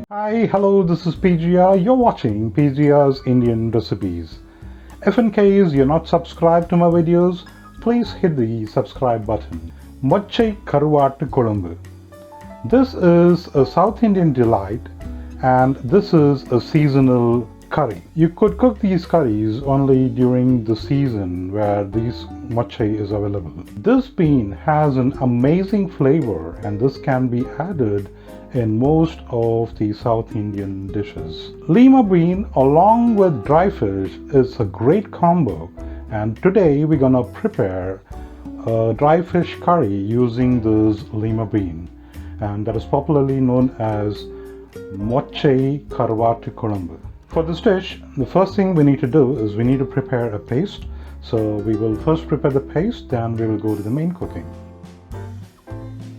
Hi, hello, this is PGR. You're watching PGR's Indian Recipes. If in case you're not subscribed to my videos, please hit the subscribe button. Mochai Karuvadu kulambu. This is a South Indian delight and this is a seasonal curry. You could cook these curries only during the season where this mochai is available. This bean has an amazing flavor and this can be added in most of the South Indian dishes. Lima bean along with dry fish is a great combo, and today we're gonna prepare a dry fish curry using this lima bean, and that is popularly known as Mochai Karuvadu kulambu. For this dish, the first thing we need to do is we need to prepare a paste. So we will first prepare the paste, then we will go to the main cooking.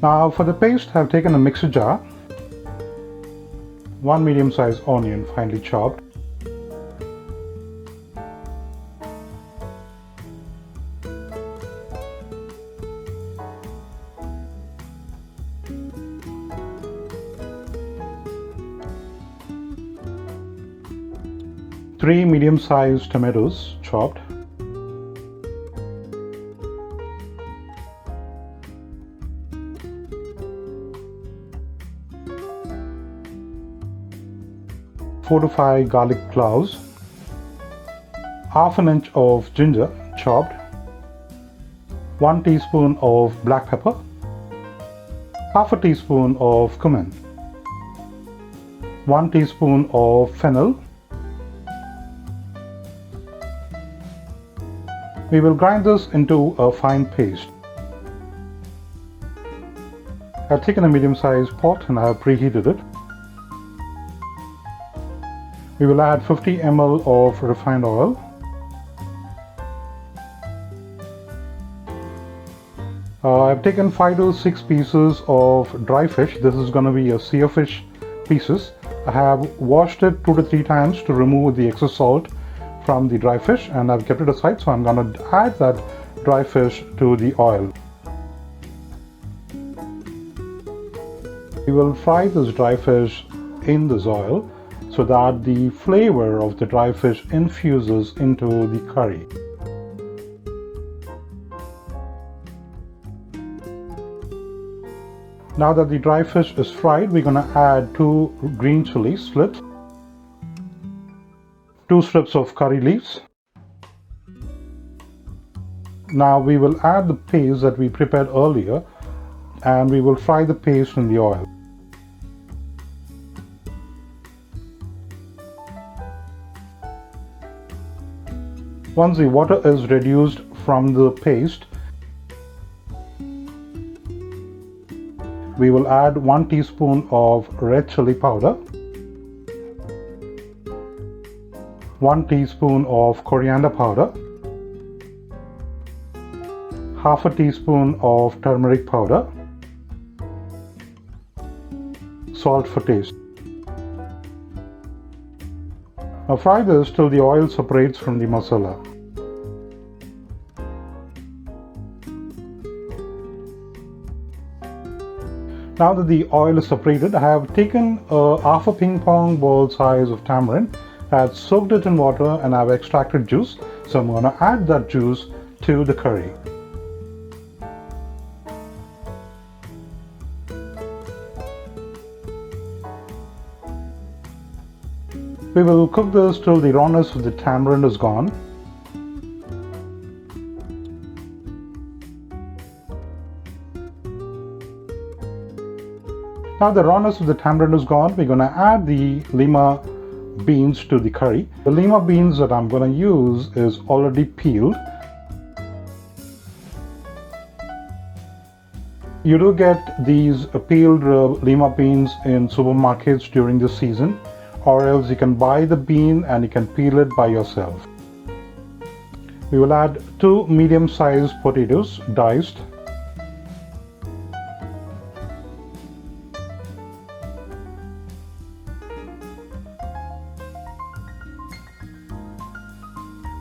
Now for the paste, I've taken a mixer jar, 1 medium-sized onion finely chopped, three medium-sized tomatoes chopped, four to five garlic cloves, half an inch of ginger chopped, 1 teaspoon of black pepper, half a teaspoon of cumin, 1 teaspoon of fennel. We will grind this into a fine paste. I've taken a medium-sized pot and I have preheated it. We will add 50 ml of refined oil. I've taken 5 to 6 pieces of dry fish. This is going to be a sea fish pieces. I have washed it 2 to 3 times to remove the excess salt from the dry fish, and I've kept it aside, so I'm going to add that dry fish to the oil. We will fry this dry fish in this oil so that the flavor of the dry fish infuses into the curry. Now that the dry fish is fried, we're going to add 2 green chili slips, 2 strips of curry leaves. Now we will add the paste that we prepared earlier and we will fry the paste in the oil. Once the water is reduced from the paste, we will add 1 teaspoon of red chili powder, 1 teaspoon of coriander powder, half a teaspoon of turmeric powder, salt for taste. Now fry this till the oil separates from the masala. Now that the oil is separated, I have taken half a ping pong ball size of tamarind. I have soaked it in water and I have extracted juice. So I'm going to add that juice to the curry. We will cook this till the rawness of the tamarind is gone. Now the rawness of the tamarind is gone, we're going to add the lima beans to the curry. The lima beans that I'm going to use is already peeled. You do get these peeled lima beans in supermarkets during the season, or else you can buy the bean and you can peel it by yourself. We will add 2 medium-sized potatoes diced.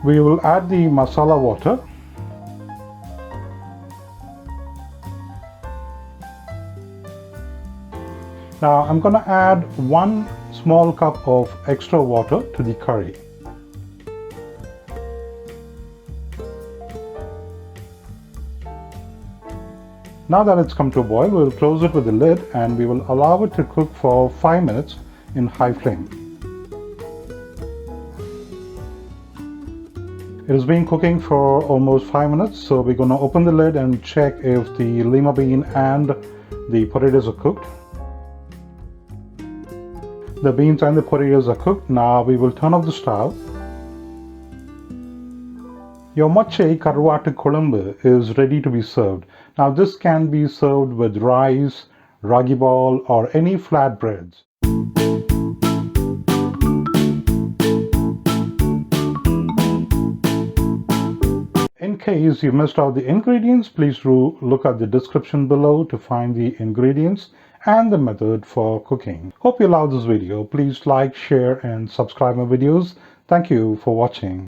We will add the masala water. Now I'm going to add 1 small cup of extra water to the curry. Now that it's come to a boil, we'll close it with the lid and we will allow it to cook for 5 minutes in high flame. It has been cooking for almost 5 minutes, so we're going to open the lid and check if the lima bean and the potatoes are cooked. The beans and the potatoes are cooked. Now we will turn off the stove. Your Mochai Karuvadu kulambu is ready to be served. Now this can be served with rice, ragi ball or any flatbreads. In case you missed out the ingredients, please do look at the description below to find the ingredients and the method for cooking. Hope you love this video. Please like, share and subscribe my videos. Thank you for watching.